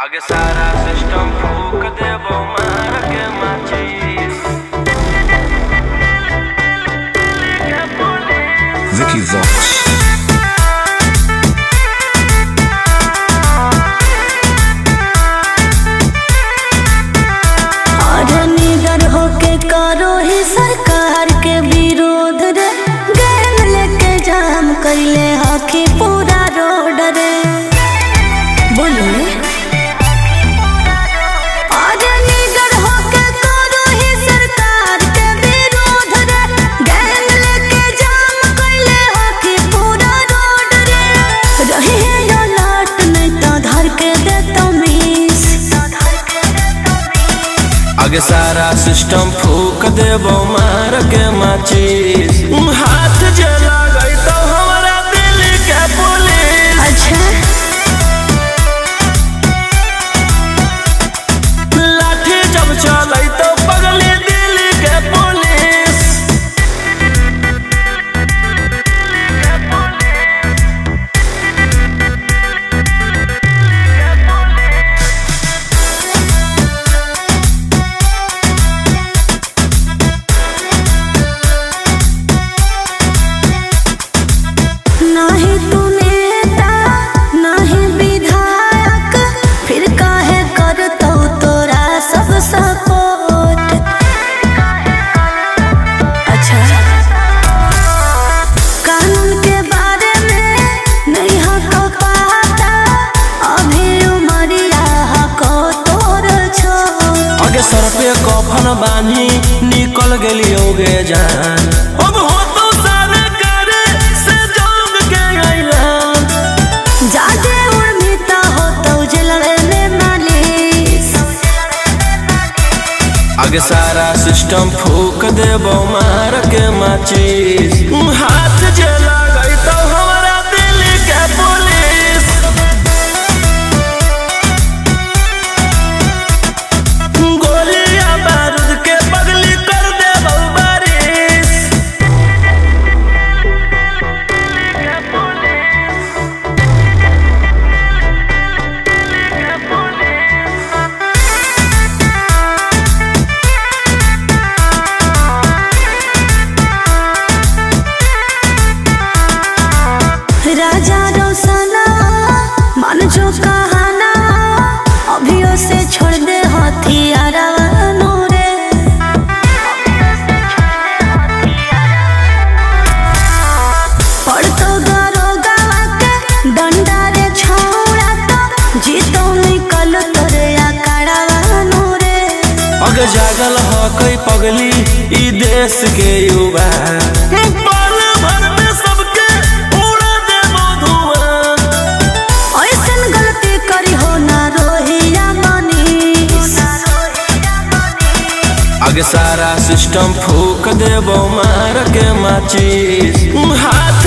आगे सारा सिस्टम फूक देबो मार के माचिस। Vicky Vox. करो ही सरकार के विरोध रे, गैंग लेके जाम कैले हकी पूरा रोड रे। बोलो अरे निडर होके करो ही सरकार के विरोध रे, गैंग लेके जाम कैले हकी पूरा रोड रे। रही है यो लाट नहीं तो धर के देता मीस। आगे सारा सिस्टम फूक देबो मार के माचिस। हाथ जला गई तो हमारा दिल के पुलिस। अच्छा लाठी जब चलाई तो पगली दिल के पुलिस। नहीं तू नेता नहीं विधायक, फिर काहे करतो तोरा सब सपोर्ट। अच्छा कानून के बारे में नहीं हको पता, अभी उमरिया हको तोर छोट। आगे सर पे कफन बानी निकल गेली होगे जान। अब हो तो सारे करे से जोग के ऐलान। जागे उर्मिता हो तो जलवे में मालिश। आगे सारा सिस्टम फूक देबो मार के माचिस। हाथ जला गई तो हमारा दिल के पुलिस। गोलियां बारूद के पगली कर देबो बारिश। राजा रोशना मन जो कहाना, अभियो से छोड़ दे हथियारा रे। पड़तो दरोगा के डंडा रे छोड़ा तो जीतो निकल तोरे आकाड़ा रे। अग जागल हो कोई पगली ई देश के युवा। पल भर में सबके उड़ा देबो धुआं। ऐसन गलती करी हो ना रोहिया मनीष। आगे सारा सिस्टम फूक देबो मार के माचिस। हाथ